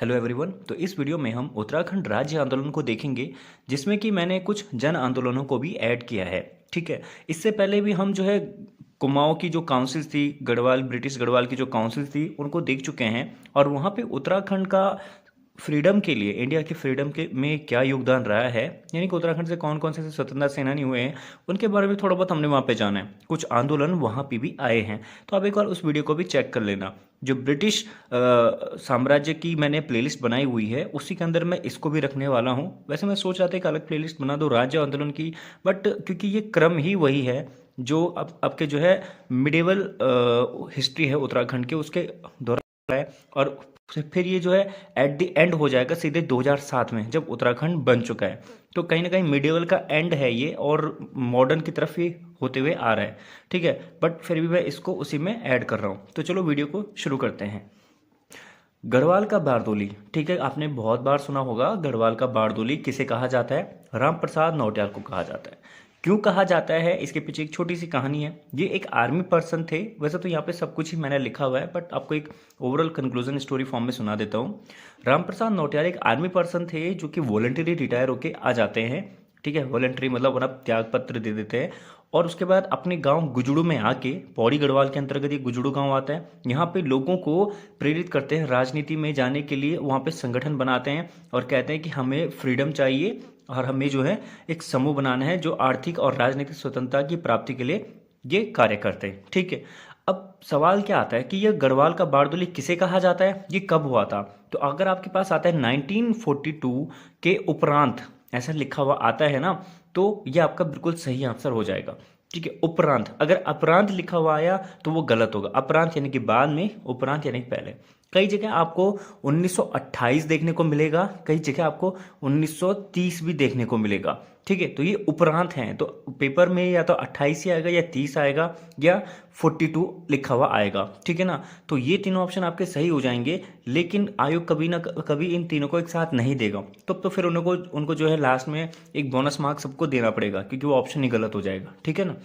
Hello everyone. तो इस video में हम उत्तराखंड राज्य आंदोलन को देखेंगे, जिसमें कि मैंने कुछ जन आंदोलनों को भी ऐड किया है। ठीक है, इससे पहले भी हम जो है कुमाऊं की जो काउंसिल थी, गढ़वाल ब्रिटिश गढ़वाल की जो काउंसिल थी, उनको देख चुके हैं। और वहाँ पे उत्तराखंड का फ्रीडम के लिए, इंडिया की फ्रीडम के में क्या योगदान रहा है, यानी कि उत्तराखंड से कौन कौन से स्वतंत्रता सेनानी हुए हैं, उनके बारे में थोड़ा बहुत हमने वहाँ पे जाना है। कुछ आंदोलन वहाँ पे भी आए हैं, तो आप एक बार उस वीडियो को भी चेक कर लेना। जो ब्रिटिश साम्राज्य की मैंने प्लेलिस्ट बनाई हुई है, उसी के अंदर मैं इसको भी रखने वाला हूँ। वैसे मैं सोच रहा था एक अलग प्लेलिस्ट बना दो राज्य आंदोलन की, बट क्योंकि ये क्रम ही वही है जो अब आपके जो है मिडेवल हिस्ट्री है उत्तराखंड के, उसके दौरान है। और फिर ये जो है एट द एंड हो जाएगा सीधे 2007 में, जब उत्तराखंड बन चुका है। तो कहीं ना कहीं मिडेवल का एंड है ये, और मॉडर्न की तरफ ही होते हुए आ रहा है। ठीक है, बट फिर भी मैं इसको उसी में ऐड कर रहा हूँ। तो चलो वीडियो को शुरू करते हैं। गढ़वाल का बारदोली, ठीक है, आपने बहुत बार सुना होगा। गढ़वाल का बारदोली किसे कहा जाता है? राम प्रसाद नौटियाल को कहा जाता है। क्यों कहा जाता है, इसके पीछे एक छोटी सी कहानी है। ये एक आर्मी पर्सन थे। वैसे तो यहाँ पे सब कुछ ही मैंने लिखा हुआ है, बट आपको एक ओवरऑल कंक्लूजन स्टोरी फॉर्म में सुना देता हूँ। राम प्रसाद नौटियाल एक आर्मी पर्सन थे जो कि वॉलंटरी रिटायर होके आ जाते हैं। ठीक है, वॉलंटरी मतलब अपना त्याग पत्र दे देते हैं। और उसके बाद अपने गांव गुजड़ू में आके, पौड़ी गढ़वाल के अंतर्गत ये गुजड़ू गांव आता है, यहाँ पे लोगों को प्रेरित करते हैं राजनीति में जाने के लिए। वहाँ पे संगठन बनाते हैं और कहते हैं कि हमें फ्रीडम चाहिए और हमें जो है एक समूह बनाना है जो आर्थिक और राजनीतिक स्वतंत्रता की प्राप्ति के लिए ये कार्य करते हैं। ठीक है, अब सवाल क्या आता है कि यह गढ़वाल का बारदोली किसे कहा जाता है, ये कब हुआ था? तो अगर आपके पास आता है 1942 के उपरांत, ऐसा लिखा हुआ आता है ना, तो ये आपका बिल्कुल सही आंसर हो जाएगा। ठीक है, उपरांत। अगर अपरांत लिखा हुआ आया तो वो गलत होगा। अपरांत यानी कि बाद में, उपरांत यानी कि पहले। कई जगह आपको 1928 देखने को मिलेगा, कई जगह आपको 1930 भी देखने को मिलेगा। ठीक है, तो ये उपरांत हैं। तो पेपर में या तो 28 ही आएगा, या 30 आएगा, या 42 लिखा हुआ आएगा। ठीक है ना, तो ये तीनों ऑप्शन आपके सही हो जाएंगे। लेकिन आयोग कभी ना कभी इन तीनों को एक साथ नहीं देगा, तो फिर उनको जो है लास्ट में एक बोनस मार्क सबको देना पड़ेगा, क्योंकि वो ऑप्शन ही गलत हो जाएगा। ठीक है ना।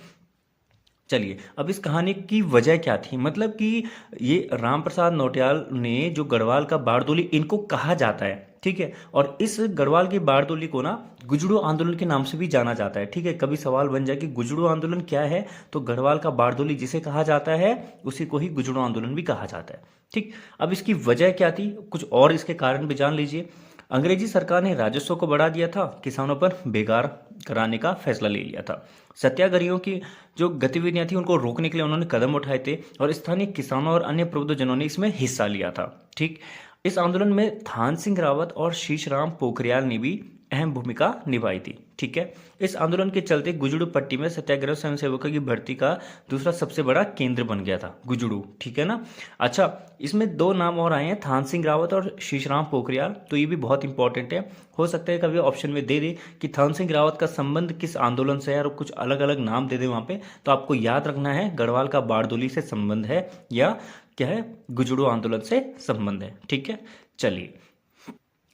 चलिए, अब इस कहानी की वजह क्या थी, मतलब कि ये राम प्रसाद नौटियाल ने जो गढ़वाल का बारदोली इनको कहा जाता है। ठीक है, और इस गढ़वाल की बारदोली को ना गुजड़ू आंदोलन के नाम से भी जाना जाता है। ठीक है, कभी सवाल बन जाए कि गुजड़ू आंदोलन क्या है, तो गढ़वाल का बारदोली जिसे कहा जाता है उसी को ही गुजड़ू आंदोलन भी कहा जाता है। ठीक, अब इसकी वजह क्या थी, कुछ और इसके कारण भी जान लीजिए। अंग्रेजी सरकार ने राजस्व को बढ़ा दिया था, किसानों पर बेकार कराने का फैसला ले लिया था। सत्याग्रहियों की जो गतिविधियां थी उनको रोकने के लिए उन्होंने कदम उठाए थे, और स्थानीय किसानों और अन्य प्रबुद्धजनों ने इसमें हिस्सा लिया था। ठीक, इस आंदोलन में थान सिंह रावत और शीशराम पोखरियाल ने भी अहम भूमिका निभाई थी। ठीक है, इस आंदोलन के चलते गुजड़ू पट्टी में सत्याग्रह स्वयंसेवकों की भर्ती का दूसरा सबसे बड़ा केंद्र बन गया था गुजड़ू। ठीक है ना। अच्छा, इसमें दो नाम और आए हैं, थान सिंह रावत और शीशराम पोखरियाल, तो ये भी बहुत इंपॉर्टेंट है। हो सकता है कभी ऑप्शन में दे दे कि थान सिंह रावत का संबंध किस आंदोलन से है, और कुछ अलग अलग नाम दे दे वहां पे। तो आपको याद रखना है गढ़वाल का बारदोली से संबंध है, या क्या है, गुजड़ू आंदोलन से संबंध है। ठीक है, चलिए,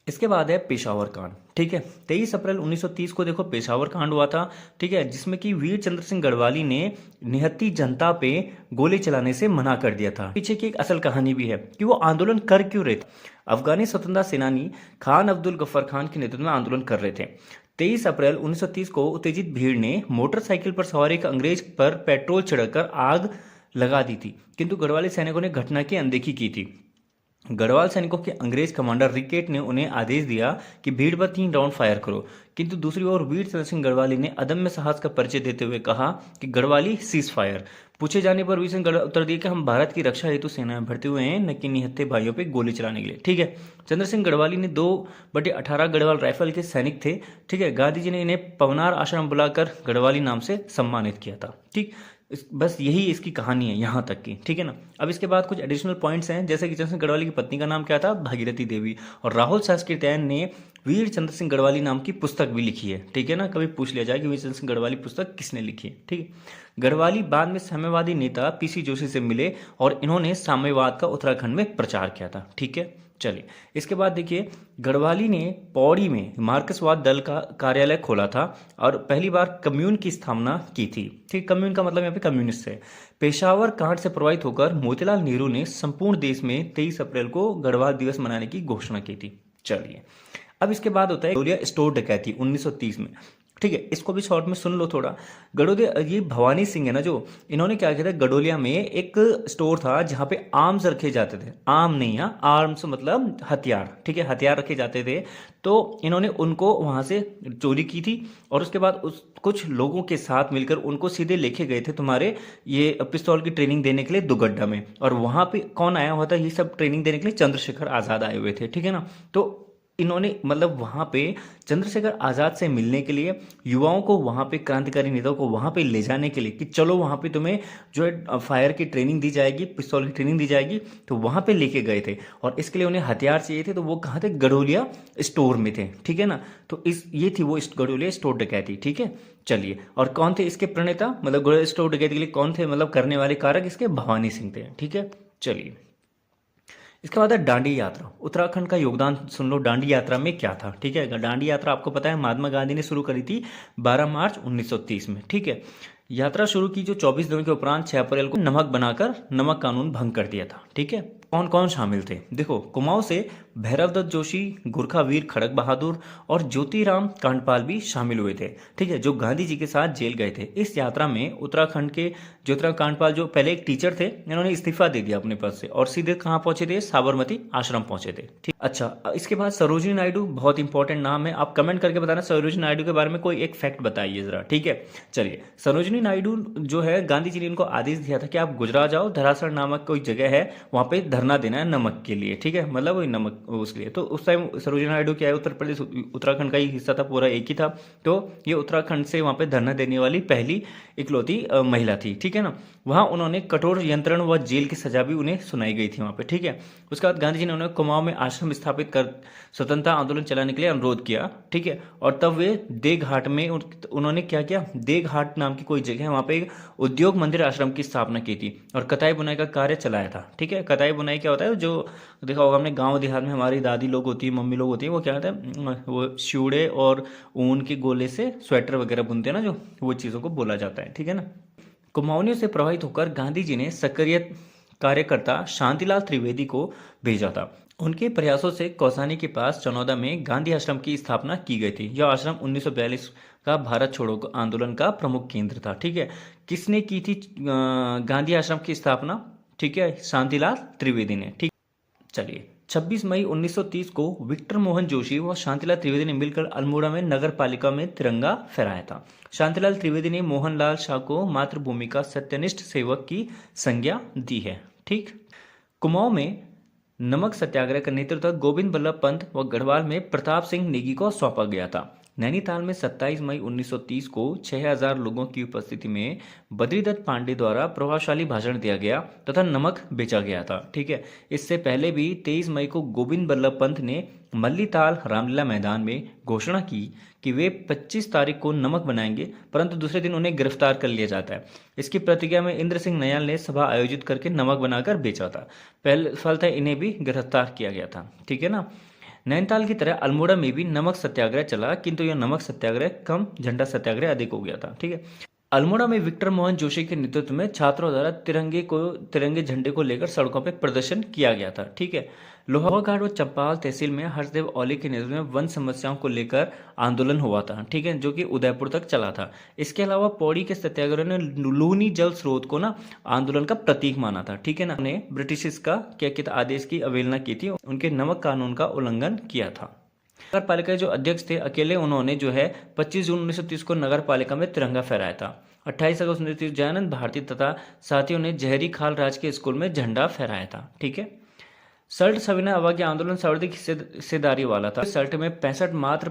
इसके बाद है पेशावर कांड। ठीक है, 23 अप्रैल 1930 को देखो पेशावर कांड हुआ था। ठीक है, जिसमें कि वीर चंद्र सिंह गढ़वाली ने निहत्थी जनता पे गोली चलाने से मना कर दिया था। पीछे की एक असल कहानी भी है कि वो आंदोलन कर क्यों रहे थे। अफगानी स्वतंत्रता सेनानी खान अब्दुल गफ्फार खान के नेतृत्व में आंदोलन कर रहे थे। 23 अप्रैल 1930 को उत्तेजित भीड़ ने मोटरसाइकिल पर सवार एक अंग्रेज पर पेट्रोल छिड़ककर आग लगा दी थी, किंतु गढ़वाली सैनिकों ने घटना की अनदेखी की थी। गढ़वाल सैनिकों के अंग्रेज कमांडर रिकेट ने उन्हें आदेश दिया कि भीड़ पर 3 राउंड फायर करो, किंतु दूसरी ओर वीर चंद्र सिंह गढ़वाली ने अदम्य साहस का परिचय देते हुए कहा कि गढ़वाली सीज फायर। पूछे जाने पर वीर सिंह उत्तर दिया कि हम भारत की रक्षा हेतु सेना में भर्ती हुए हैं, न कि निहत्थे भाइयों पे गोली चलाने के लिए। ठीक है, चंद्र सिंह गढ़वाली ने 2/18 गढ़वाल राइफल के सैनिक थे। ठीक है, गांधी जी ने इन्हें पवनार आश्रम बुलाकर गढ़वाली नाम से सम्मानित किया था। ठीक, बस यही इसकी कहानी है यहाँ तक की। ठीक है ना। अब इसके बाद कुछ एडिशनल पॉइंट्स हैं, जैसे कि चंद्र सिंह गढ़वाली की पत्नी का नाम क्या था, भागीरथी देवी, और राहुल शास्त्रीतैन ने वीर चंद्र सिंह गढ़वाली नाम की पुस्तक भी लिखी है। ठीक है ना, कभी पूछ लिया जाए कि वीर चंद्र सिंह गढ़वाली पुस्तक किसने लिखी है। ठीक है, गढ़वाली बाद में साम्यवादी नेता पीसी जोशी से मिले और इन्होंने साम्यवाद का उत्तराखंड में प्रचार किया था। ठीक है, चलिए, इसके बाद देखिए, गढ़वाली ने पौड़ी में मार्क्सवाद दल का कार्यालय खोला था और पहली बार कम्यून की स्थापना की थी। ठीक, कम्यून का मतलब यहाँ पे कम्युनिस्ट है। पेशावर कांड से प्रभावित होकर मोतीलाल नेहरू ने संपूर्ण देश में 23 अप्रैल को गढ़वाल दिवस मनाने की घोषणा की थी। चलिए, अब इसके बाद होता है गडोलिया स्टोर डकैती 1930 में। ठीक है, इसको भी शॉर्ट में सुन लो थोड़ा। गडोलिया, ये भवानी सिंह है ना जो, इन्होंने क्या किया था, गडोलिया में एक स्टोर था जहाँ पे आर्म्स रखे जाते थे। आर्म नहीं, हाँ, आर्म्स मतलब हथियार। ठीक है, हथियार रखे जाते थे। तो इन्होंने उनको वहाँ से चोरी की थी और उसके बाद उस कुछ लोगों के साथ मिलकर उनको सीधे लेके गए थे तुम्हारे ये पिस्तौल की ट्रेनिंग देने के लिए दुगड्डा में। और वहाँ पे कौन आया हुआ था ये सब ट्रेनिंग देने के लिए? चंद्रशेखर आज़ाद आए हुए थे। ठीक है ना। तो इन्होंने मतलब वहाँ पे चंद्रशेखर आज़ाद से मिलने के लिए युवाओं को, वहाँ पे क्रांतिकारी नेताओं को वहाँ पे ले जाने के लिए कि चलो वहाँ पे तुम्हें जो है फायर की ट्रेनिंग दी जाएगी, पिस्तौल की ट्रेनिंग दी जाएगी, तो वहाँ पे लेके गए थे। और इसके लिए उन्हें हथियार चाहिए थे, तो वो कहाँ थे? गडोलिया स्टोर में थे। ठीक है ना। तो ये थी वो गडोलिया स्टोर डकैती। ठीक है, चलिए, और कौन थे इसके प्रणेता, मतलब गडोलिया स्टोर डकैती के लिए कौन थे, मतलब करने वाले कारक इसके भवानी सिंह थे। ठीक है, चलिए, इसके बाद है डांडी यात्रा। उत्तराखंड का योगदान सुन लो, डांडी यात्रा में क्या था। ठीक है, डांडी यात्रा आपको पता है महात्मा गांधी ने शुरू करी थी 12 मार्च 1930 में। ठीक है, यात्रा शुरू की जो 24 दिनों के उपरांत 6 अप्रैल को नमक बनाकर नमक कानून भंग कर दिया था। ठीक है, कौन कौन शामिल थे? देखो, कुमाऊं से भैरवदत्त जोशी, गोरखा वीर खड़क बहादुर और ज्योतिराम कांडपाल भी शामिल हुए थे। ठीक है, जो गांधी जी के साथ जेल गए थे। इस यात्रा में उत्तराखंड के ज्योतिराम कांडपाल जो पहले एक टीचर थे, इन्होंने इस्तीफा दे दिया अपने पद से और सीधे कहाँ पहुंचे थे? साबरमती आश्रम पहुंचे थे। ठीक, अच्छा, इसके बाद सरोजिनी नायडू, बहुत इंपॉर्टेंट नाम है। आप कमेंट करके बताना सरोजिनी नायडू के बारे में कोई एक फैक्ट बताइए जरा। ठीक है, चलिए, सरोजिनी नायडू जो है, गांधी जी ने इनको आदेश दिया था कि आप गुजरात जाओ, धरासर नामक कोई जगह है, वहां पे धरना देना है नमक के लिए। ठीक है, मतलब वही नमक उसके लिए। तो उस टाइम सरोजिनी नायडू क्या है, उत्तर प्रदेश उत्तराखंड का ही हिस्सा था, पूरा एक ही था। तो ये उत्तराखंड से वहां पे धरना देने वाली पहली इकलौती महिला थी। ठीक है ना। वहां उन्होंने कठोर यंत्रण व जेल की सजा भी उन्हें सुनाई गई थी वहां पे। ठीक है, उसके बाद गांधी जी ने उन्हें कुमाऊं में आश्रम स्थापित कर स्वतंत्रता आंदोलन चलाने के लिए अनुरोध किया। ठीक है, और तब वे देघाट में उन्होंने क्या किया? देघाट नाम की कोई जगह है, वहां पे एक उद्योग मंदिर आश्रम की स्थापना की थी और कताई बुनाई का कार्य चलाया था। ठीक है, कताई बुनाई क्या होता है? जो देखा होगा हमने गांव देहात में, हमारी दादी लोग होती है, मम्मी लोग होती है, वो क्या होता है, वो चिवड़े और ऊन के गोले से स्वेटर वगैरह बुनते हैं ना, जो वो चीज़ों को बोला जाता है। ठीक है ना। कुमाऊनियों से प्रभावित होकर गांधी जी ने सक्रिय कार्यकर्ता शांतिलाल त्रिवेदी को भेजा था। उनके प्रयासों से कौसानी के पास चनौदा में गांधी आश्रम की स्थापना की गई थी। यह आश्रम 1942 का भारत छोड़ो आंदोलन का प्रमुख केंद्र था। ठीक है, किसने की थी गांधी आश्रम की स्थापना? ठीक है, शांतिलाल त्रिवेदी ने। ठीक, चलिए, 26 मई 1930 को विक्टर मोहन जोशी व शांतिलाल त्रिवेदी ने मिलकर अल्मोड़ा में नगर पालिका में तिरंगा फहराया था। शांतिलाल त्रिवेदी ने मोहनलाल शाह को मातृभूमि का सत्यनिष्ठ सेवक की संज्ञा दी है। ठीक, कुमाऊं में नमक सत्याग्रह का नेतृत्व गोविंद बल्लभ पंत व गढ़वाल में प्रताप सिंह नेगी को सौंपा गया था। नैनीताल में 27 मई 1930 को 6000 लोगों की उपस्थिति में बद्रीदत्त पांडे द्वारा प्रभावशाली भाषण दिया गया तथा नमक बेचा गया था। ठीक है, इससे पहले भी 23 मई को गोविंद बल्लभ पंत ने मल्लीताल रामलीला मैदान में घोषणा की कि वे 25 तारीख को नमक बनाएंगे, परंतु दूसरे दिन उन्हें गिरफ्तार कर लिया जाता है। इसकी प्रतिक्रिया में इंद्र सिंह नयाल ने सभा आयोजित करके नमक बनाकर बेचा था। पहले फलतः इन्हें भी गिरफ्तार किया गया था। ठीक है ना। नैनीताल की तरह अल्मोड़ा में भी नमक सत्याग्रह चला, किंतु यह नमक सत्याग्रह कम, झंडा सत्याग्रह अधिक हो गया था। ठीक है, अल्मोड़ा में विक्टर मोहन जोशी के नेतृत्व में छात्रों द्वारा तिरंगे झंडे को लेकर सड़कों पर प्रदर्शन किया गया था। ठीक है, लोहाघाट व चंपाल तहसील में हर्षदेव औली के नेतृत्व में वन समस्याओं को लेकर आंदोलन हुआ था। ठीक है, जो कि उदयपुर तक चला था। इसके अलावा पौड़ी के सत्याग्रह ने लूनी जल स्रोत को ना आंदोलन का प्रतीक माना था। ठीक है ना। उन्होंने ब्रिटिश का क्या किया, आदेश की अवहेलना की थी, उनके नमक कानून का उल्लंघन किया था। नगर पालिका के जो अध्यक्ष थे अकेले, उन्होंने जो है 25 जून 1930 को नगर पालिका में तिरंगा फहराया था। 28 अगस्त 1930 जयानंद भारती तथा साथियों ने जहरी खाल राजकीय स्कूल में झंडा फहराया था। ठीक है, सल्ट सविनय अवज्ञा आंदोलन सर्वाधिक हिस्सेदारी वाला था। सल्ट में 65 मात्र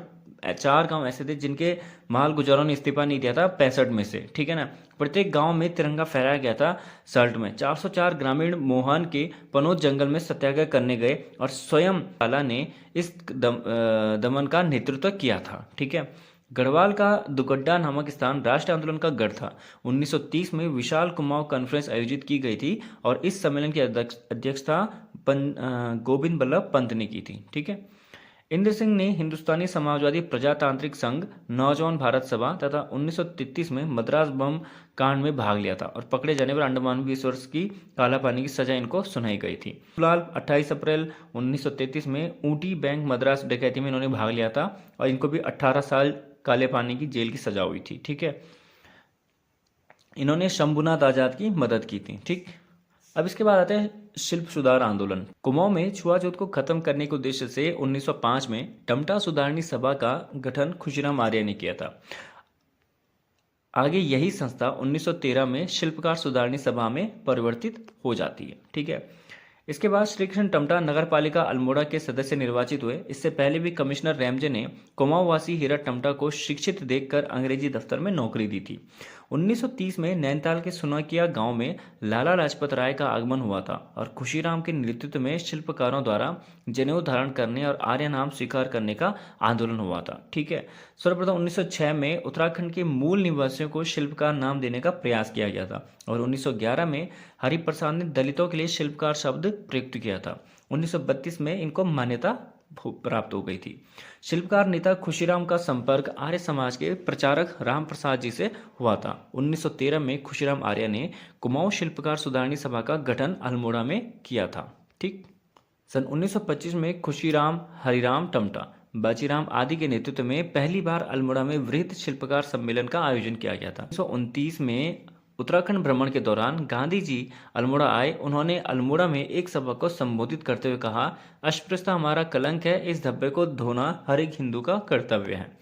4 गांव ऐसे थे जिनके माल गुजारों ने इस्तीफा नहीं दिया था, 65 में से। ठीक है ना। प्रत्येक गांव में तिरंगा फहराया गया था। सल्ट में 404 ग्रामीण मोहन के पनोत जंगल में सत्याग्रह करने गए और स्वयं पाला ने इस दमन का नेतृत्व किया था। ठीक है, गढ़वाल का दुगड्डा नामक स्थान राष्ट्रीय आंदोलन का गढ़ था। 1930 में विशाल कुमाऊं कॉन्फ्रेंस आयोजित की गई थी और इस सम्मेलन की अध्यक्षता गोविंद बल्लभ पंत ने की थी। ठीक है। इंद्र सिंह ने हिंदुस्तानी समाजवादी प्रजातांत्रिक संघ, नौजवान भारत सभा तथा 1933 में मद्रास बम कांड में भाग लिया था और पकड़े जाने पर अंडमान में 20 वर्ष की काला पानी की सजा इनको सुनाई गई थी। फिलहाल 28 अप्रैल 1933 में ऊटी बैंक मद्रास डकैती में इन्होंने भाग लिया था और इनको भी 18 साल काले पानी की जेल की सजा हुई थी। ठीक है। इन्होंने शंभुनाथ आजाद की मदद की थी। ठीक। अब इसके बाद आते हैं शिल्प सुधार आंदोलन। कुमाऊं में छुआछूत को खत्म करने के उद्देश्य से 1905 में टमटा सुधारणी सभा का गठन खुशीराम आर्य ने किया था। आगे यही संस्था 1913 में शिल्पकार सुधारणी सभा में परिवर्तित हो जाती है। ठीक है। इसके बाद श्री कृष्ण टमटा नगर पालिका अल्मोड़ा के सदस्य निर्वाचित हुए। इससे पहले भी कमिश्नर रैमजे ने कुमाऊं वासी हीरा टमटा को शिक्षित देखकर अंग्रेजी दफ्तर में नौकरी दी थी। 1930 में नैनीताल के सुनाकिया गांव में लाला लाजपत राय का आगमन हुआ था और खुशीराम के नेतृत्व में शिल्पकारों द्वारा जनेऊ धारण करने और आर्य नाम स्वीकार करने का आंदोलन हुआ था। ठीक है। सर्वप्रथम 1906 में उत्तराखंड के मूल निवासियों को शिल्पकार नाम देने का प्रयास किया गया था और 1911 में हरिप्रसाद ने दलितों के लिए शिल्पकार शब्द प्रयुक्त किया था। 1932 में इनको मान्यता प्राप्त हो गई थी। शिल्पकार नेता खुशीराम का संपर्क आर्य समाज के प्रचारक राम प्रसाद जी से हुआ था। 1913 में खुशीराम आर्य ने कुमाऊं शिल्पकार सुधारणी सभा का गठन अल्मोड़ा में किया था। ठीक। सन 1925 में खुशीराम, हरिराम टमटा, बाजीराम आदि के नेतृत्व में पहली बार अल्मोड़ा में वृहद शिल्पकार सम्मेलन का आयोजन किया गया था। 1929 में उत्तराखंड भ्रमण के दौरान गांधी जी अल्मोड़ा आए। उन्होंने अल्मोड़ा में एक सभा को संबोधित करते हुए कहा, अस्पृश्यता हमारा कलंक है, इस धब्बे को धोना हर एक हिंदू का कर्तव्य है।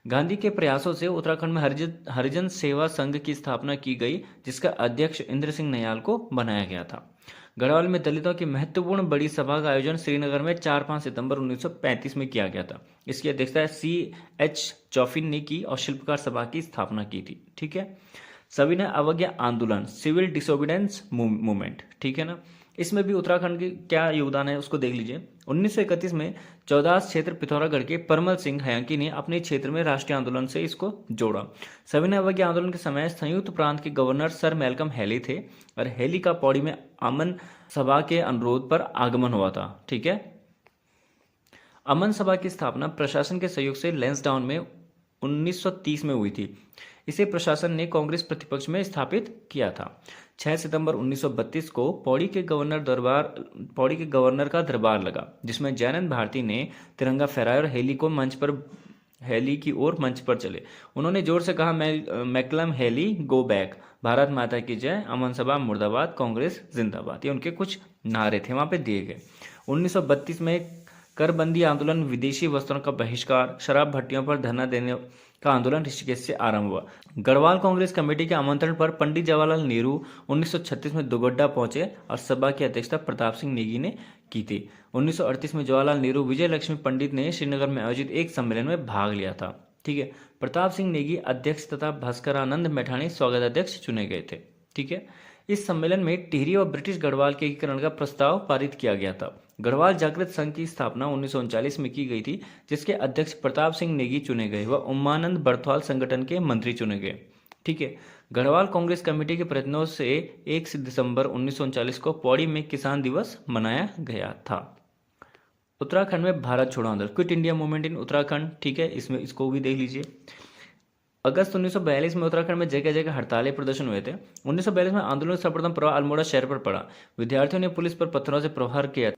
गांधी के प्रयासों से उत्तराखंड में हरिजन सेवा संघ की स्थापना की गई, जिसका अध्यक्ष इंद्र सिंह नयाल को बनाया गया था। गढ़वाल में दलितों की महत्वपूर्ण बड़ी सभा का आयोजन श्रीनगर में 4-5 सितंबर 1935 में किया गया था। इसकी अध्यक्षता C.H. चौफिन ने की और शिल्पकार सभा की स्थापना की थी। ठीक है। सविनय अवज्ञा आंदोलन, सिविल डिसोबीडेंस मूवमेंट। ठीक है ना। इसमें भी उत्तराखंड की क्या योगदान है उसको देख लीजिए। 1931 में चौदास क्षेत्र पिथौरागढ़ के परमल सिंह हयांकी ने अपने क्षेत्र में राष्ट्रीय आंदोलन से इसको जोड़ा। सविनय अवज्ञा आंदोलन के समय संयुक्त प्रांत के गवर्नर सर मैल्कम हैली थे और हैली का पौड़ी में अमन सभा के अनुरोध पर आगमन हुआ था। ठीक है। अमन सभा की स्थापना प्रशासन के सहयोग से लैंसडाउन में 1930 में हुई थी। इसे प्रशासन ने कांग्रेस प्रतिपक्ष में स्थापित किया था। 6 सितंबर 1932 को पौड़ी के गवर्नर का दरबार लगा, जिसमें जयानंद भारती ने तिरंगा फहराया और हेली की ओर मंच पर चले। उन्होंने जोर से कहा, Malcolm Hailey go back, Bharat माता की जय, अमन सभा मुर्दाबाद, कांग्रेस जिंदाबाद। ये उनके कुछ नारे थे वहां पे दिए गए। 1932 में करबंदी आंदोलन, विदेशी वस्त्रों का बहिष्कार, शराब भट्टियों पर धरना देने का आंदोलन ऋषिकेश से आरंभ हुआ। गढ़वाल कांग्रेस कमेटी के आमंत्रण पर पंडित जवाहरलाल नेहरू 1936 में दुगड्डा पहुंचे और सभा की अध्यक्षता प्रताप सिंह नेगी ने की थी। 1938 में जवाहरलाल नेहरू, विजय लक्ष्मी पंडित ने श्रीनगर में आयोजित एक सम्मेलन में भाग लिया था। ठीक है। प्रताप सिंह नेगी अध्यक्ष तथा भास्करानंद मैठाणी स्वागत अध्यक्ष चुने गए थे। ठीक है। इस सम्मेलन में टिहरी और ब्रिटिश गढ़वाल के एकीकरण का प्रस्ताव पारित किया गया था। गढ़वाल जागृत संघ की स्थापना 1939 में की गई थी, जिसके अध्यक्ष प्रताप सिंह नेगी चुने गए व उमानंद बर्थवाल संगठन के मंत्री चुने गए। ठीक है। गढ़वाल कांग्रेस कमेटी के प्रतिनिधियों से 1 दिसंबर 1939 को पौड़ी में किसान दिवस मनाया गया था। उत्तराखंड में भारत छोड़ो आंदोलन, quit India movement in Uttarakhand. ठीक है। इसमें इसको भी देख लीजिए। अगस्त 1942 में उत्तराखंड में जगह जगह हड़तालें प्रदर्शन हुए थे। 1942 में आंदोलन का सर्वप्रथम प्रभाव अल्मोड़ा शहर पर पड़ा। विद्यार्थियों ने पुलिस पर पत्थरों से प्रहार किया,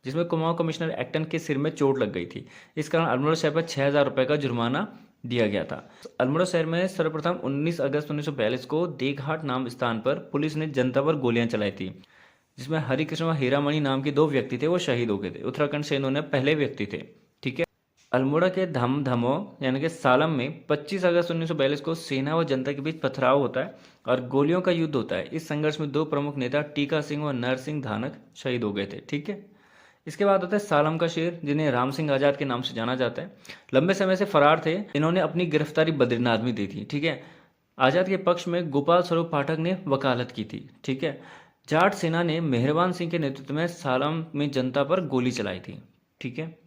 जिसमें कुमाऊं कमिश्नर एक्टन के सिर में चोट लग गई थी। इस कारण अल्मोड़ा शहर पर 6000 रुपये का जुर्माना दिया गया था। अल्मोड़ा शहर में सर्वप्रथम 19 अगस्त 1942 को देघाट नाम स्थान पर पुलिस ने जनता पर गोलियां चलाई थी, जिसमें हरिकृष्ण व हीरामणि नाम के 2 व्यक्ति थे, वो शहीद हो गए थे। उत्तराखंड से इन्होंने पहले व्यक्ति थे। ठीक है। अल्मोड़ा के धमो यानी कि सालम में 25 अगस्त 1942 को सेना व जनता के बीच पथराव होता है और गोलियों का युद्ध होता है। इस संघर्ष में 2 प्रमुख नेता टीका सिंह व नरसिंह धानक शहीद हो गए थे। ठीक है। इसके बाद होता है सालम का शेर, जिन्हें राम सिंह आजाद के नाम से जाना जाता है। लंबे समय से फरार थे। इन्होंने अपनी गिरफ्तारी बद्रीनाथ में दी थी। ठीक है। आजाद के पक्ष में गोपाल स्वरूप पाठक ने वकालत की थी। ठीक है। जाट सेना ने मेहरबान सिंह के नेतृत्व में सालम में जनता पर गोली चलाई थी। ठीक है।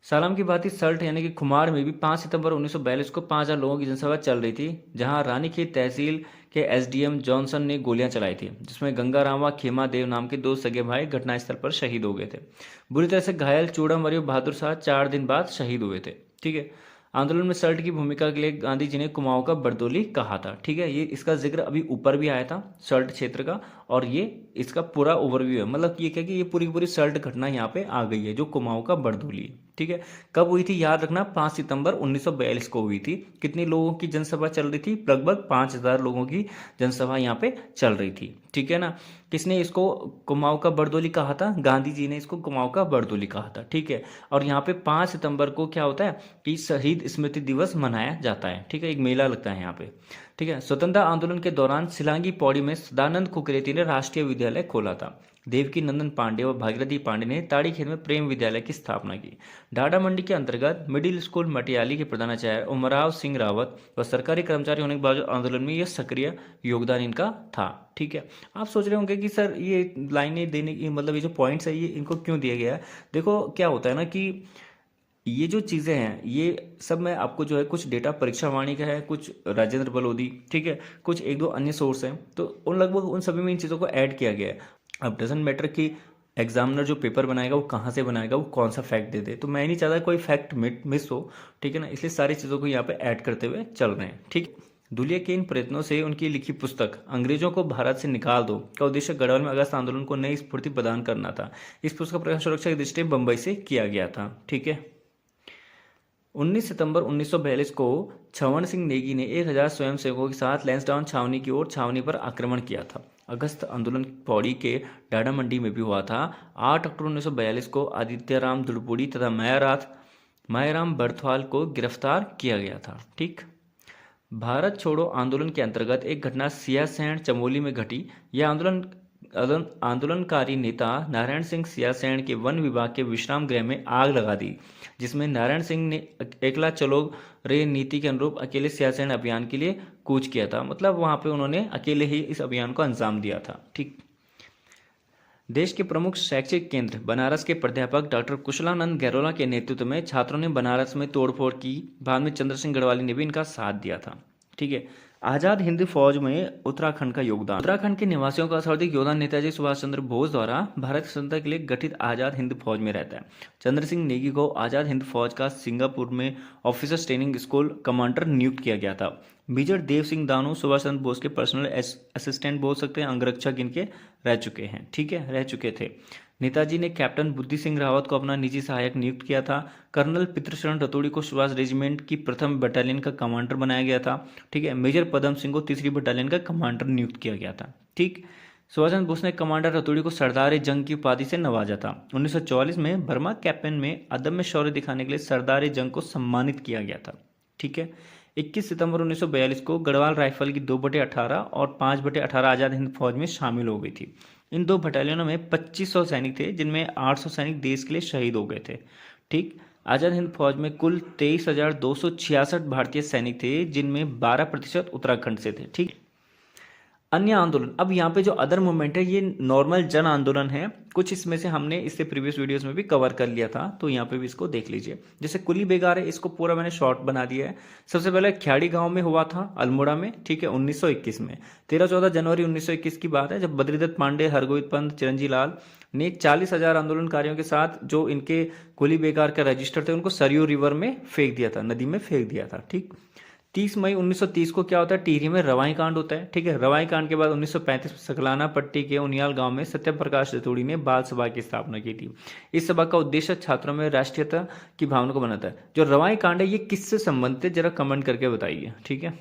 सालाम की भांति सल्ट यानी कि खुमार में भी 5 सितंबर 1942 को 5,000 लोगों की जनसभा चल रही थी, जहां रानीखेत तहसील के एसडीएम जॉनसन ने गोलियां चलाई थी, जिसमें गंगाराम व खेमा देव नाम के दो सगे भाई घटनास्थल पर शहीद हो गए थे। बुरी तरह से घायल चूड़ामणि और बहादुर शाह 4 दिन बाद शहीद हुए थे। ठीक है। आंदोलन में सल्ट की भूमिका के लिए गांधी जी ने कुमाऊं का बरदोली कहा था। ठीक है, ये इसका जिक्र अभी ऊपर भी आया था सल्ट क्षेत्र का, और ये इसका पूरा ओवरव्यू है। मतलब ये क्या कि ये पूरी की पूरी सल्ट घटना यहाँ पे आ गई है, जो कुमाऊं का बरदोली है। ठीक है। कब हुई थी याद रखना, 5 सितंबर 1942 को हुई थी। कितनी लोगों की जनसभा चल रही थी? लगभग 5,000 लोगों की जनसभा यहाँ पे चल रही थी। ठीक है ना। किसने इसको कुमाऊं का बरदोली कहा था? गांधी जी ने इसको कुमाऊं का बरदोली कहा था। ठीक है। और यहाँ पे 5 सितंबर को क्या होता है कि शहीद स्मृति दिवस मनाया जाता है। ठीक है, एक मेला लगता है यहाँ पे। ठीक है। स्वतंत्रता आंदोलन के दौरान सिलांगी पौड़ी में सदानंद कुकरेती ने राष्ट्रीय विद्यालय खोला था। देवकी नंदन पांडे व भागीरथी पांडे ने ताड़ीखेत में प्रेम विद्यालय की स्थापना की। डाडा मंडी के अंतर्गत मिडिल स्कूल मटियाली के प्रधानाचार्य उमराव सिंह रावत व सरकारी कर्मचारी होने के बावजूद आंदोलन में यह सक्रिय योगदान इनका था। ठीक है। आप सोच रहे होंगे कि सर ये लाइनें देने की मतलब ये जो पॉइंट्स है ये इनको क्यों दिया गया है? देखो क्या होता है ना कि ये जो चीज़ें हैं ये सब मैं आपको जो है कुछ डेटा परीक्षा वाणी का है, कुछ राजेंद्र बलोदी, ठीक है, कुछ एक दो अन्य सोर्स हैं, तो उन लगभग उन सभी में इन चीज़ों को ऐड किया गया है। अब डजेंट मैटर कि एग्जामिनर जो पेपर बनाएगा वो कहाँ से बनाएगा, वो कौन सा फैक्ट दे दे, तो मैं नहीं चाहता कोई फैक्ट मिस हो। ठीक है ना, इसलिए सारी चीज़ों को यहाँ पे ऐड करते हुए चल रहे हैं। ठीक। दुलिया के इन प्रयत्नों से उनकी लिखी पुस्तक अंग्रेजों को भारत से निकाल दो का उद्देश्य गढ़वाल में अगस्त आंदोलन को नई स्फूर्ति प्रदान करना था। इस पुस्तक का प्रकाशन सुरक्षा की दृष्टि से बंबई से किया गया था। ठीक है। 19 सितंबर 1942 को छवन सिंह नेगी ने 1,000 स्वयंसेवकों के साथ लैंसडाउन छावनी की ओर छावनी पर आक्रमण किया था। अगस्त आंदोलन पौड़ी के डाडा मंडी में भी हुआ था। 8 अक्टूबर 1942 को आदित्याराम दुड़पुड़ी तथा मायाराम बर्थवाल को गिरफ्तार किया गया था। ठीक। भारत छोड़ो आंदोलन के अंतर्गत एक घटना सियासैन चमोली में घटी। यह आंदोलनकारी नेता नारायण सिंह सियासैन के वन विभाग के विश्राम गृह में आग लगा दी, जिसमें नारायण सिंह ने एकला चलो रे नीति के अनुरूप अकेले सियासैन अभियान के लिए कूच किया था। मतलब वहां पे उन्होंने अकेले ही इस अभियान को अंजाम दिया था। ठीक। देश के प्रमुख शैक्षिक केंद्र बनारस के प्राध्यापक डॉक्टर कुशलानंद गैरोला के नेतृत्व में छात्रों ने बनारस में तोड़फोड़ की। बाद में चंद्र सिंह गढ़वाली ने भी इनका साथ दिया था। ठीक है। आजाद हिंद फौज में उत्तराखंड का योगदान। उत्तराखंड के निवासियों का सर्वाधिक योगदान नेताजी सुभाष चंद्र बोस द्वारा भारत की स्वतंत्रता के लिए गठित आजाद हिंद फौज में रहता है। चंद्र सिंह नेगी को आजाद हिंद फौज का सिंगापुर में ऑफिसर्स ट्रेनिंग स्कूल कमांडर नियुक्त किया गया था। मेजर देव सिंह दानू सुभाष चंद्र बोस के पर्सनल असिस्टेंट बोल सकते हैं, अंगरक्षक इनके रह चुके हैं। ठीक है, रह चुके थे। नेताजी ने कैप्टन बुद्धि सिंह रावत को अपना निजी सहायक नियुक्त किया था। कर्नल पितृशरण रतोड़ी को सुभाष रेजिमेंट की प्रथम बटालियन का कमांडर बनाया गया था। ठीक है। मेजर पदम सिंह को तीसरी बटालियन का कमांडर नियुक्त किया गया था। ठीक। सुभाष चंद्र बोस ने कमांडर रतोड़ी को सरदार जंग की उपाधि से नवाजा था। 1944 में बर्मा कैंपेन में अदम्य शौर्य दिखाने के लिए सरदार जंग को सम्मानित किया गया था। ठीक है। 21 सितंबर 1942 को गढ़वाल राइफल की 2/18 और 5/18 आजाद हिंद फौज में शामिल हो गई थी। इन दो बटालियनों में 2500 सैनिक थे, जिनमें 800 सैनिक देश के लिए शहीद हो गए थे। ठीक। आजाद हिंद फौज में कुल 23,266 भारतीय सैनिक थे, जिनमें 12% उत्तराखंड से थे। ठीक। अन्य आंदोलन, अब यहाँ पे जो अदर मूवमेंट है ये नॉर्मल जन आंदोलन है। कुछ इसमें से हमने इससे प्रीवियस वीडियोस में भी कवर कर लिया था, तो यहाँ पे भी इसको देख लीजिए। जैसे कुली बेगार है, इसको पूरा मैंने शॉर्ट बना दिया है। सबसे पहले ख्याड़ी गांव में हुआ था, अल्मोड़ा में। ठीक है, 1921 में 13-14 जनवरी 1921 की बात है, जब बद्रीदत्त पांडे, हरगोविंद पंत, चिरंजी लाल ने 40,000 आंदोलनकारियों के साथ जो इनके कुली बेगार का रजिस्टर थे उनको सरयू रिवर में फेंक दिया था, नदी में फेंक दिया था। ठीक। 30 मई 1930 को क्या होता है, टिहरी में रवाई कांड होता है। ठीक है। रवाई कांड के बाद 1935 में सकलाना पट्टी के उनियाल गांव में सत्यप्रकाश रतोड़ी ने बाल सभा की स्थापना की थी। इस सभा का उद्देश्य छात्रों में राष्ट्रीयता की भावना को बनाता है। जो रवाई कांड है ये किससे संबंधित है, जरा कमेंट करके बताइए। ठीक है।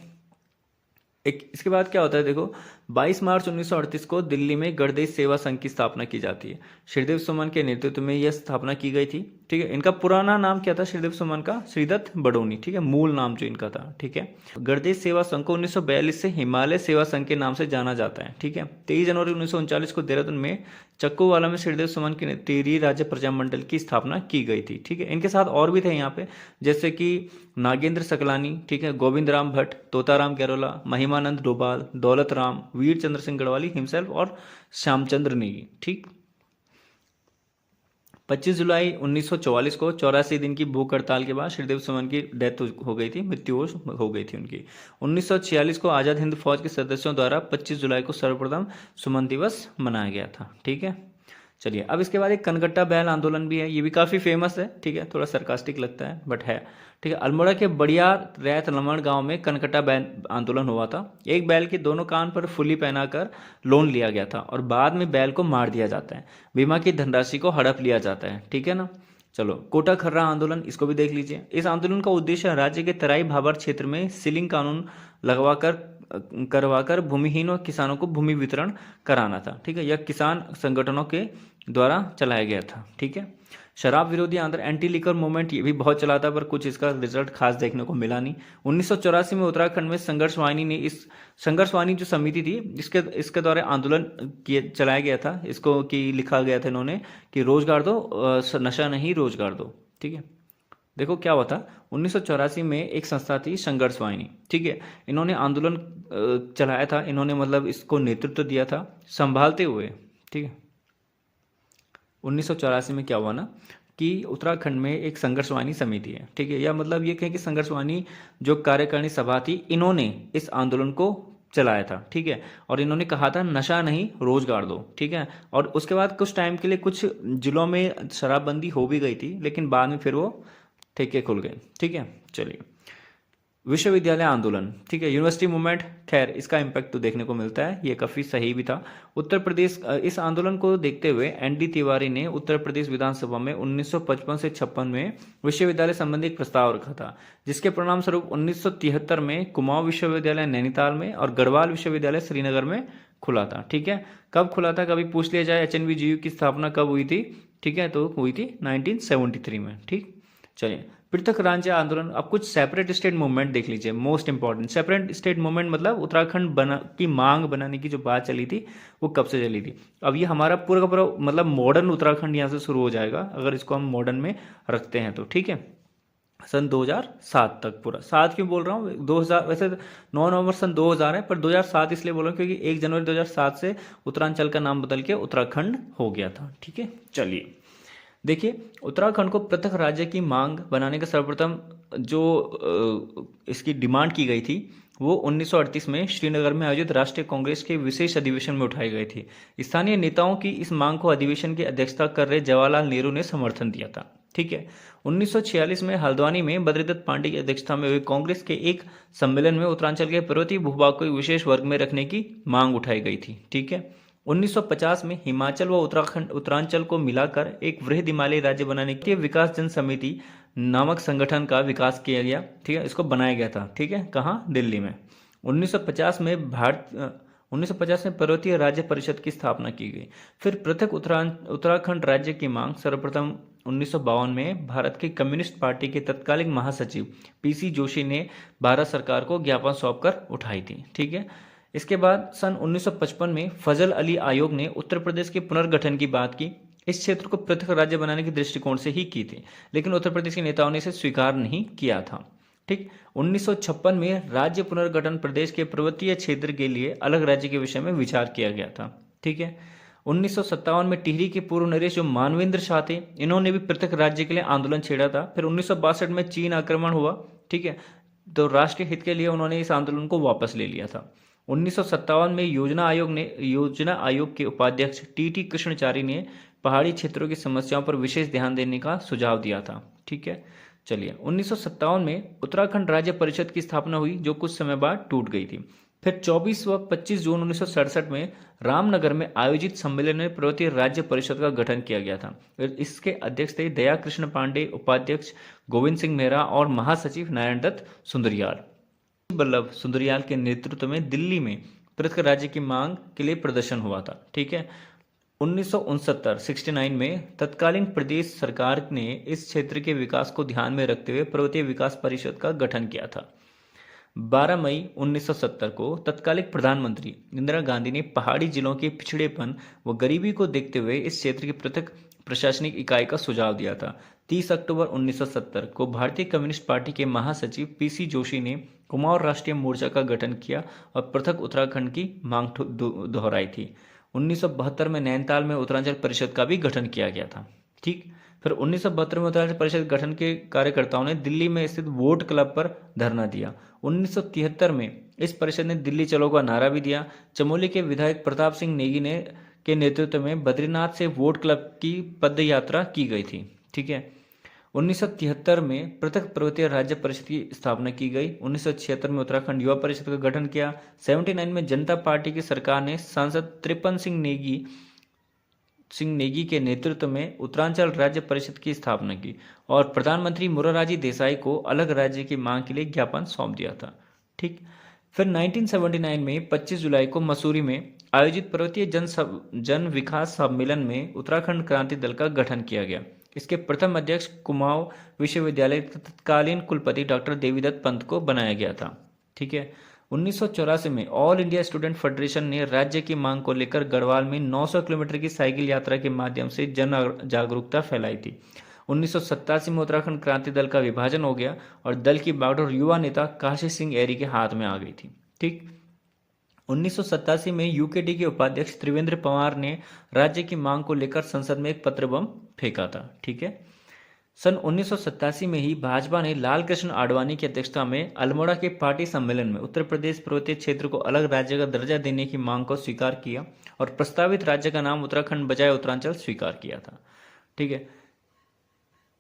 इसके बाद क्या होता है, देखो 22 मार्च 1938 को दिल्ली में गणदेश सेवा संघ की स्थापना की जाती है। श्रीदेव सुमन के नेतृत्व में यह स्थापना की गई थी। ठीक है। इनका पुराना नाम क्या था श्रीदेव सुमन का? श्रीदत्त बडोनी। ठीक है, मूल नाम जो इनका था। ठीक है। गणदेश सेवा संघ को 1942 से हिमालय सेवा संघ के नाम से जाना जाता है। ठीक है। 23 जनवरी 1939 को देहरादून में चक्कूवाला में श्रीदेव सुमन के तेरी राज्य प्रजामंडल की स्थापना की गई थी। ठीक है। इनके साथ और भी थे यहाँ पे, जैसे कि नागेंद्र सकलानी, ठीक है, गोविंद राम भट्ट, तोताराम गैरोला, महिमानंद डोभाल, दौलत राम, वीर चंद्र सिंह गढ़वाली हिमसेल्फ और श्यामचंद्र नेगी। ठीक। 25 जुलाई 1944 को 84 दिन की भूख हड़ताल के बाद श्रीदेव सुमन की डेथ हो गई थी, मृत्यु हो गई थी उनकी। 1946 को आज़ाद हिंद फौज के सदस्यों द्वारा 25 जुलाई को सर्वप्रथम सुमन दिवस मनाया गया था। ठीक है, चलिए अब इसके बाद एक कनकट्टा बैल आंदोलन भी है, ये भी काफ़ी फेमस है। ठीक है, थोड़ा सरकास्टिक लगता है बट है। ठीक है, अल्मोड़ा के बड़ियार रैत लमण गांव में कनकट्टा बैल आंदोलन हुआ था। एक बैल के दोनों कान पर फुली पहनाकर लोन लिया गया था और बाद में बैल को मार दिया जाता है, बीमा की धनराशि को हड़प लिया जाता है। ठीक है ना। चलो, कोटा खर्रा आंदोलन, इसको भी देख लीजिए। इस आंदोलन का उद्देश्य राज्य के तराई भाबर क्षेत्र में सीलिंग कानून करवाकर भूमिहीन किसानों को भूमि वितरण कराना था। ठीक है, यह किसान संगठनों के द्वारा चलाया गया था। ठीक है, शराब विरोधी आंदोलन, एंटी लिकर मूवमेंट, ये भी बहुत चला था पर कुछ इसका रिजल्ट खास देखने को मिला नहीं। 1984 में उत्तराखंड में संघर्ष वाहिनी ने इस संघर्ष वाहिनी जो समिति थी इसके द्वारा आंदोलन चलाया गया था। इसको कि लिखा गया था इन्होंने कि रोजगार दो, नशा नहीं रोजगार दो। ठीक है, देखो क्या हुआ था। 1984 में एक संस्था थी संघर्ष वाहिनी। ठीक है, इन्होंने आंदोलन चलाया था, इन्होंने मतलब इसको नेतृत्व दिया था संभालते हुए। ठीक है, 1984 में क्या हुआ ना कि उत्तराखंड में एक संघर्षवाणी समिति है। ठीक है, या मतलब ये कहें कि संघर्षवाणी जो कार्यकारिणी सभा थी, इन्होंने इस आंदोलन को चलाया था। ठीक है, और इन्होंने कहा था नशा नहीं रोजगार दो। ठीक है, और उसके बाद कुछ टाइम के लिए कुछ जिलों में शराबबंदी हो भी गई थी, लेकिन बाद में फिर वो ठेके खुल गए। ठीक है, चलिए विश्वविद्यालय आंदोलन। ठीक है, यूनिवर्सिटी मूवमेंट, खैर इसका इम्पैक्ट तो देखने को मिलता है, ये काफ़ी सही भी था। उत्तर प्रदेश, इस आंदोलन को देखते हुए एनडी तिवारी ने उत्तर प्रदेश विधानसभा में 1955 से 56 में विश्वविद्यालय संबंधी एक प्रस्ताव रखा था, जिसके परिणाम स्वरूप 1973 में कुमाऊं विश्वविद्यालय नैनीताल में और गढ़वाल विश्वविद्यालय श्रीनगर में खुला था। ठीक है, कब खुला था कभी पूछ लिया जाए, HNVGU की स्थापना कब हुई थी? ठीक है, तो हुई थी 1973 में। ठीक, चलिए पृथक राज्य आंदोलन। अब कुछ सेपरेट स्टेट मूवमेंट देख लीजिए, most important. Separate state movement मतलब उत्तराखंड की मांग बनाने की जो बात चली थी वो कब से चली थी। अब ये हमारा पूरा का पूरा मतलब मॉडर्न उत्तराखंड यहाँ से शुरू हो जाएगा अगर इसको हम मॉडर्न में रखते हैं तो। ठीक है, सन 2007 तक पूरा। 7 क्यों बोल रहा हूँ, 2000 वैसे 9 नवंबर सन 2000 है, पर 2007 इसलिए बोल रहा हूँ क्योंकि 1 जनवरी 2007 से उत्तरांचल का नाम बदल के उत्तराखंड हो गया था। ठीक है, चलिए देखिए, उत्तराखंड को पृथक राज्य की मांग बनाने का सर्वप्रथम जो इसकी डिमांड की गई थी वो 1938 में श्रीनगर में आयोजित राष्ट्रीय कांग्रेस के विशेष अधिवेशन में उठाई गई थी। स्थानीय नेताओं की इस मांग को अधिवेशन की अध्यक्षता कर रहे जवाहरलाल नेहरू ने समर्थन दिया था। ठीक है, 1946 में हल्द्वानी में बद्रीदत्त पांडे की अध्यक्षता में हुए कांग्रेस के एक सम्मेलन में उत्तरांचल के पर्वतीय भूभाग को एक विशेष वर्ग में रखने की मांग उठाई गई थी। ठीक है, 1950 में हिमाचल व उत्तरांचल को मिलाकर एक वृहद हिमालयी राज्य बनाने के विकास जन समिति नामक संगठन का विकास किया गया। ठीक है, इसको बनाया गया था। ठीक है, कहाँ? दिल्ली में। 1950 में पर्वतीय राज्य परिषद की स्थापना की गई। फिर पृथक उत्तराखंड राज्य की मांग सर्वप्रथम 1952 में भारत की कम्युनिस्ट पार्टी के तत्कालीन महासचिव PC जोशी ने भारत सरकार को ज्ञापन सौंपकर उठाई थी। ठीक है, इसके बाद सन 1955 में फजल अली आयोग ने उत्तर प्रदेश के पुनर्गठन की बात की। इस क्षेत्र को पृथक राज्य बनाने के दृष्टिकोण से ही की थी, लेकिन उत्तर प्रदेश के नेताओं ने इसे स्वीकार नहीं किया था। ठीक, 1956 में राज्य पुनर्गठन प्रदेश के पर्वतीय क्षेत्र के लिए अलग राज्य के विषय में विचार किया गया था। ठीक है, 1957 में टिहरी के पूर्व नरेश जो मानवेंद्र शाह थे, इन्होंने भी पृथक राज्य के लिए आंदोलन छेड़ा था। फिर 1962 में चीन आक्रमण हुआ। ठीक है, तो राष्ट्रीय हित के लिए उन्होंने इस आंदोलन को वापस ले लिया था। 1957 में योजना आयोग के उपाध्यक्ष TT कृष्णचारी ने पहाड़ी क्षेत्रों की समस्याओं पर विशेष ध्यान देने का सुझाव दिया था। ठीक है, चलिए 1957 में उत्तराखंड राज्य परिषद की स्थापना हुई, जो कुछ समय बाद टूट गई थी। फिर 24 व 25 जून 1967 में रामनगर में आयोजित सम्मेलन में पर्वतीय राज्य परिषद का गठन किया गया था। इसके अध्यक्ष थे दया कृष्ण पांडे, उपाध्यक्ष गोविंद सिंह मेहरा और महासचिव नारायण दत्त सुंदरियाल। वल्लभ सुंदरियाल के नेतृत्व में दिल्ली में पृथक राज्य की मांग के लिए प्रदर्शन हुआ था। ठीक है, 1969 में तत्कालीन प्रदेश सरकार ने इस क्षेत्र के विकास को ध्यान में रखते हुए पर्वतीय विकास परिषद का गठन किया था। 12 मई 1970 को तत्कालीन प्रधानमंत्री इंदिरा गांधी ने पहाड़ी जिलों के पिछड़ेपन व गरीबी को देखते हुए इस क्षेत्र की पृथक प्रशासनिक इकाई का सुझाव दिया था। 30 अक्टूबर 1970 को भारतीय कम्युनिस्ट पार्टी के महासचिव PC जोशी ने कुमाऊं राष्ट्रीय मोर्चा का गठन किया और पृथक उत्तराखंड की मांग दोहराई थी। 1972 में नैनीताल में उत्तरांचल परिषद का भी गठन किया गया था। ठीक, फिर 1972 में उत्तराखंड परिषद गठन के कार्यकर्ताओं ने दिल्ली में स्थित वोट क्लब पर धरना दिया। 1973 में इस परिषद ने दिल्ली चलो का नारा भी दिया। चमोली के विधायक प्रताप सिंह नेगी ने के नेतृत्व में बद्रीनाथ से वोट क्लब की पद यात्रा की गई थी। ठीक है। 1973 में पृथक पर्वतीय राज्य परिषद की स्थापना की गई। 1976 में उत्तराखंड युवा परिषद का गठन किया। 79 में जनता पार्टी की सरकार ने सांसद त्रिपन सिंह नेगी के नेतृत्व में उत्तरांचल राज्य परिषद की स्थापना की और प्रधानमंत्री मोरारजी देसाई को अलग राज्य की मांग के लिए ज्ञापन सौंप दिया था। ठीक। फिर 1979 में 25 जुलाई को मसूरी में आयोजित पर्वतीय जन विकास सम्मेलन में उत्तराखंड क्रांति दल का गठन किया गया। इसके प्रथम अध्यक्ष कुमाऊं विश्वविद्यालय के तत्कालीन कुलपति डॉक्टर देवीदत्त पंत को बनाया गया था। ठीक है। 1984 में ऑल इंडिया स्टूडेंट फेडरेशन ने राज्य की मांग को लेकर गढ़वाल में 900 किलोमीटर की साइकिल यात्रा के माध्यम से जन जागरूकता फैलाई थी। 1987 में उत्तराखंड क्रांति दल का विभाजन हो गया और दल की बागडोर युवा नेता काशी सिंह एरी के हाथ में आ गई थी। ठीक। 1987 में यूकेडी के उपाध्यक्ष त्रिवेंद्र पंवार ने राज्य की मांग को लेकर संसद में एक पत्र बम फेंका था। ठीक है। सन 1987 में ही भाजपा ने लाल कृष्ण आडवाणी की अध्यक्षता में अल्मोड़ा के पार्टी सम्मेलन में उत्तर प्रदेश पर्वतीय क्षेत्र को अलग राज्य का दर्जा देने की मांग को स्वीकार किया और प्रस्तावित राज्य का नाम उत्तराखंड बजाय उत्तरांचल स्वीकार किया था। ठीक है।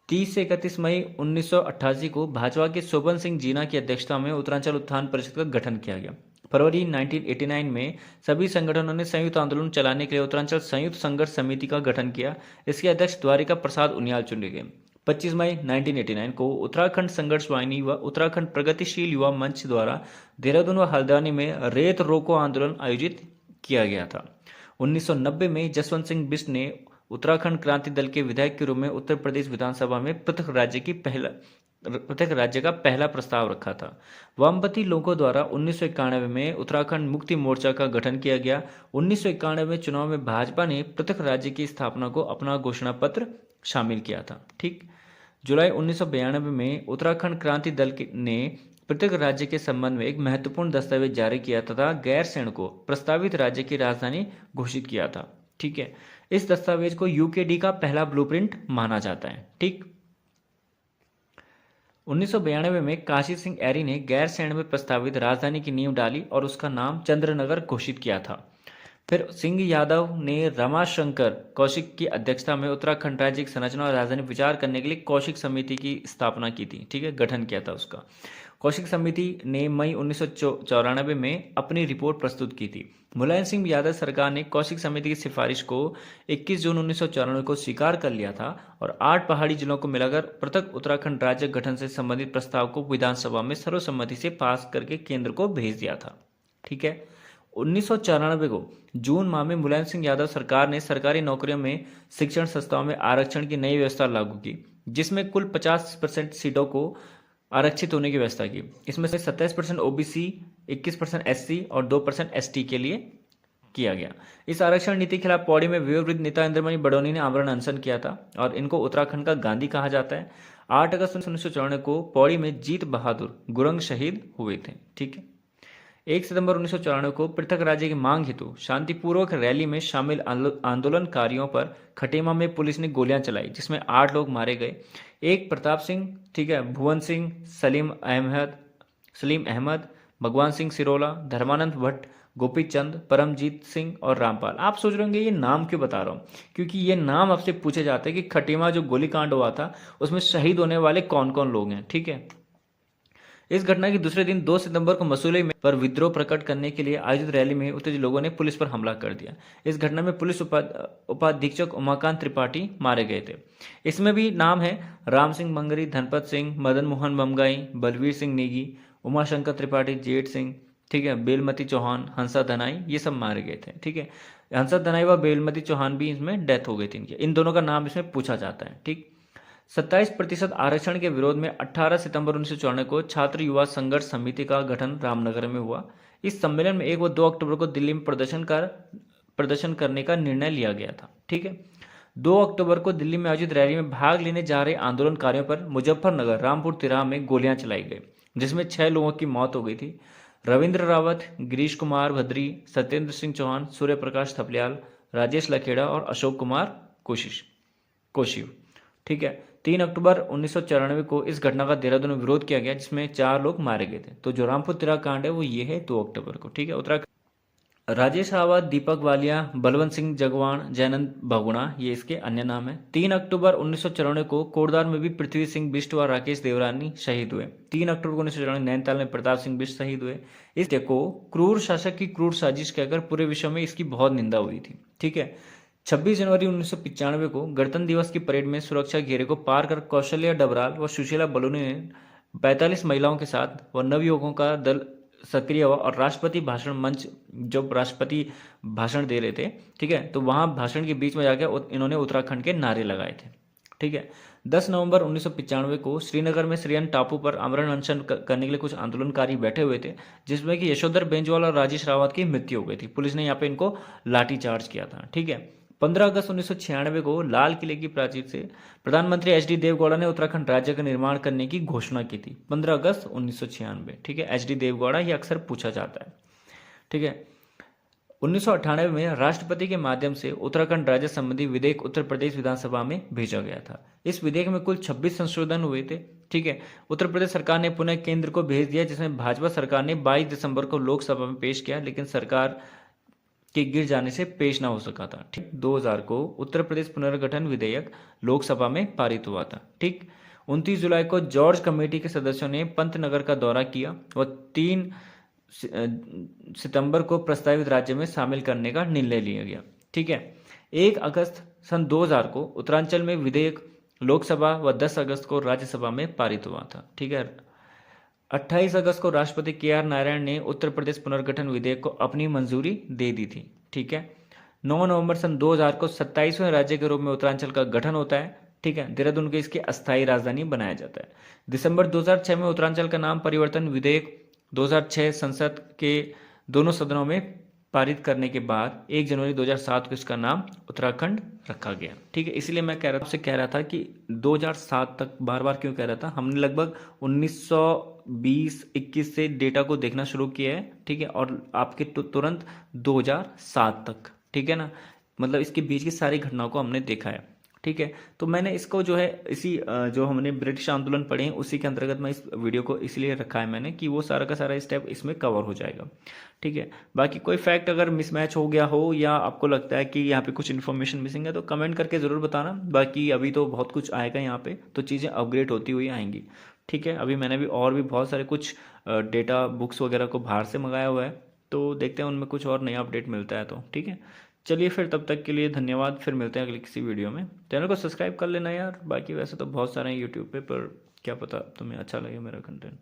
30 से 31 मई 1988 को भाजपा के शोभन सिंह जीना की अध्यक्षता में उत्तरांचल उत्थान परिषद का गठन किया गया। फरवरी 1989 में सभी संगठनों ने संयुक्त आंदोलन चलाने के लिए उत्तरांचल संयुक्त संघर्ष समिति का गठन किया। इसके अध्यक्ष द्वारिका प्रसाद उनियाल चुने गए। 25 मई 1989 को उत्तराखंड संघर्ष वाहिनी व उत्तराखंड प्रगतिशील युवा मंच द्वारा देहरादून व हल्द्वानी में रेत रोको आंदोलन आयोजित किया गया था। 1990 में जसवंत सिंह बिष्ट ने उत्तराखंड क्रांति दल के विधायक के रूप में उत्तर प्रदेश विधानसभा में पृथक राज्य का पहला प्रस्ताव रखा था। वामपंथी लोगों द्वारा 1991 में उत्तराखंड मुक्ति मोर्चा का गठन किया गया। 1991 में चुनाव में भाजपा ने पृथक राज्य की स्थापना को अपना घोषणा पत्र शामिल किया था। ठीक। जुलाई 1992 में उत्तराखंड क्रांति दल ने पृथक राज्य के संबंध में एक महत्वपूर्ण दस्तावेज जारी किया तथा गैरसैंण को प्रस्तावित राज्य की राजधानी घोषित किया था। ठीक है। इस दस्तावेज को यूकेडी का पहला ब्लूप्रिंट माना जाता है। ठीक। 1992 में काशी सिंह एरी ने गैरसैंण में प्रस्तावित राजधानी की नींव डाली और उसका नाम चंद्रनगर घोषित किया था। फिर सिंह यादव ने रमाशंकर कौशिक की अध्यक्षता में उत्तराखंड राज्य की संरचना और राजधानी विचार करने के लिए कौशिक समिति की स्थापना की थी। ठीक है। गठन किया था उसका। कौशिक समिति ने मई 1994 में अपनी रिपोर्ट प्रस्तुत की थी। मुलायम सिंह यादव सरकार ने कौशिक समिति की सिफारिश को 21 जून 1994 को स्वीकार कर लिया था और 8 पहाड़ी जिलों को मिलाकर पृथक उत्तराखंड राज्य गठन से संबंधित प्रस्ताव को विधानसभा में सर्वसम्मति से पास करके केंद्र को भेज दिया था। ठीक है। 1994 को जून माह में मुलायम सिंह यादव सरकार ने सरकारी नौकरियों में शिक्षण संस्थाओं में आरक्षण की नई व्यवस्था लागू की, जिसमें कुल 50% सीटों को आरक्षित होने की व्यवस्था की। इसमें से 27% ओबीसी, 21% एससी और 2% एसटी के लिए किया गया। इस आरक्षण नीति के खिलाफ पौड़ी में वयोवृद्ध नेता इंद्रमणि बडोनी ने आमरण अनशन किया था और इनको उत्तराखंड का गांधी कहा जाता है। 8 अगस्त 1994 को पौड़ी में जीत बहादुर गुरंग शहीद हुए थे। ठीक है। 1 सितंबर 1994 को पृथक राज्य की मांग हेतु शांतिपूर्वक रैली में शामिल आंदोलनकारियों पर खटेमा में पुलिस ने गोलियां चलाई, जिसमें 8 लोग मारे गए। एक प्रताप सिंह, ठीक है, भुवन सिंह, सलीम अहमद, भगवान सिंह सिरोला, धर्मानंद भट्ट, गोपी चंद, परमजीत सिंह और रामपाल। आप सोच रहे होंगे ये नाम क्यों बता रहा हूँ, क्योंकि ये नाम आपसे पूछे जाते हैं कि खटेमा जो गोलीकांड हुआ था उसमें शहीद होने वाले कौन कौन लोग हैं। ठीक है। इस घटना के दूसरे दिन 2 सितंबर को मसूली में पर विद्रोह प्रकट करने के लिए आयोजित रैली में उत्तेजित लोगों ने पुलिस पर हमला कर दिया। इस घटना में पुलिस उपाधीक्षक उमाकांत त्रिपाठी मारे गए थे। इसमें भी नाम है राम सिंह मंगरी, धनपत सिंह, मदन मोहन बमगाई, बलवीर सिंह नेगी, उमाशंकर त्रिपाठी, जेठ सिंह, ठीक है, बेलमती चौहान, हंसा धनाई, ये सब मारे गए थे। ठीक है। हंसा धनाई व बेलमती चौहान भी इसमें डेथ हो गई थी इनकी। इन दोनों का नाम इसमें पूछा जाता है। ठीक। 27% आरक्षण के विरोध में 18 सितंबर 1994 को छात्र युवा संघर्ष समिति का गठन रामनगर में हुआ। इस सम्मेलन में 1 व 2 अक्टूबर को दिल्ली में प्रदर्शन करने का निर्णय लिया गया था। ठीक है। 2 अक्टूबर को दिल्ली में आयोजित रैली में भाग लेने जा रहे आंदोलनकारियों पर मुजफ्फरनगर रामपुर तिराह में गोलियां चलाई गई, जिसमें 6 लोगों की मौत हो गई थी। रविंद्र रावत, गिरीश कुमार भद्री, सत्येंद्र सिंह चौहान, सूर्य प्रकाश थपलियाल, राजेश लखेड़ा और अशोक कुमार कोशिव। ठीक है। 3 अक्टूबर 1994 को इस घटना का देहरादून में विरोध किया गया, जिसमें 4 लोग मारे गए थे। तो जो रामपुर तिरा कांड है वो ये है 2 अक्टूबर को, ठीक है। उत्तराखंड राजेश रावत, दीपक वालिया, बलवंत सिंह जगवाण, जयनंद बहुगुणा, ये इसके अन्य नाम है। 3 अक्टूबर 1994 को कोटद्वार में भी पृथ्वी सिंह बिष्ट व राकेश देवरानी शहीद हुए। 3 अक्टूबर 1994 नैनीताल में प्रताप सिंह बिष्ट शहीद हुए। इस हत्या को क्रूर शासक की क्रूर साजिश कहकर पूरे विश्व में इसकी बहुत निंदा हुई थी, ठीक है। 26 जनवरी 1995 को गणतंत्र दिवस की परेड में सुरक्षा घेरे को पार कर कौशल्या डबराल व सुशीला बलूनी ने 45 महिलाओं के साथ व नवयुवकों का दल सक्रिय हुआ और राष्ट्रपति भाषण मंच, जब राष्ट्रपति भाषण दे रहे थे, ठीक है, तो वहां भाषण के बीच में जाकर इन्होंने उत्तराखंड के नारे लगाए थे, ठीक है। 10 नवंबर 1995 को श्रीनगर में श्रीयन टापू पर आमरण अनशन करने के लिए कुछ आंदोलनकारी बैठे हुए थे, जिसमें कि यशोधर बेंजवाल और राजेश रावत की मृत्यु हो गई थी। पुलिस ने यहाँ पे इनको लाठीचार्ज किया था, ठीक है। 15 अगस्त 1996 को लाल किले की प्राचीर से प्रधानमंत्री एच.डी. देवगौड़ा ने उत्तराखंड राज्य का निर्माण करने की घोषणा की थी। 15 अगस्त 1996, ठीक है। एच.डी. देवगौड़ा ये अक्सर पूछा जाता है, ठीक है। 1998 में राष्ट्रपति के माध्यम से उत्तराखंड राज्य संबंधी विधेयक उत्तर प्रदेश विधानसभा में भेजा गया था। इस विधेयक में कुल 26 संशोधन हुए थे, ठीक है। उत्तर प्रदेश सरकार ने पुनः केंद्र को भेज दिया, जिसमें भाजपा सरकार ने 22 दिसंबर को लोकसभा में पेश किया, लेकिन सरकार के गिर जाने से पेश ना हो सका था, ठीक। 2000 को उत्तर प्रदेश पुनर्गठन विधेयक लोकसभा में पारित हुआ था, ठीक। 29 जुलाई को जॉर्ज कमेटी के सदस्यों ने पंतनगर का दौरा किया व 3 सितंबर को प्रस्तावित राज्य में शामिल करने का निर्णय लिया गया, ठीक है। 1 अगस्त सन 2000 को उत्तरांचल में विधेयक लोकसभा व 10 अगस्त को राज्यसभा में पारित हुआ था, ठीक है। 28 अगस्त को राष्ट्रपति के.आर. नारायण ने उत्तर प्रदेश पुनर्गठन विधेयक को अपनी मंजूरी दे दी थी, ठीक है। 9 नवंबर सन 2000 को 27वें राज्य के रूप में उत्तरांचल का गठन होता है, ठीक है। देहरादून को इसकी अस्थायी राजधानी बनाया जाता है। दिसंबर 2006 में उत्तरांचल का नाम परिवर्तन विधेयक 2006 संसद के दोनों सदनों में पारित करने के बाद 1 जनवरी 2007 को इसका नाम उत्तराखंड रखा गया, ठीक है। इसलिए मैं आपसे कह रहा था कि 2007 तक बार बार क्यों कह रहा था, हमने लगभग 1920-21 से डेटा को देखना शुरू किया है, ठीक है, और आपके तुरंत 2007 तक, ठीक है ना, मतलब इसके बीच की सारी घटनाओं को हमने देखा है, ठीक है। तो मैंने इसको जो है इसी जो हमने ब्रिटिश आंदोलन पढ़े हैं उसी के अंतर्गत मैं इस वीडियो को इसलिए रखा है मैंने कि वो सारा का सारा स्टेप इसमें कवर हो जाएगा, ठीक है। बाकी कोई फैक्ट अगर मिसमैच हो गया हो या आपको लगता है कि यहाँ पे कुछ इन्फॉर्मेशन मिसिंग है तो कमेंट करके ज़रूर बताना। बाकी अभी तो बहुत कुछ आएगा यहाँ पे, तो चीज़ें अपग्रेड होती हुई आएंगी, ठीक है। अभी मैंने भी और भी बहुत सारे कुछ डेटा बुक्स वगैरह को बाहर से मंगाया हुआ है, तो देखते हैं उनमें कुछ और नया अपडेट मिलता है तो, ठीक है। चलिए फिर तब तक के लिए धन्यवाद, फिर मिलते हैं अगली किसी वीडियो में। चैनल को सब्सक्राइब कर लेना यार, बाकी वैसे तो बहुत सारे हैं यूट्यूब पे, पर क्या पता तुम्हें अच्छा लगे मेरा कंटेंट।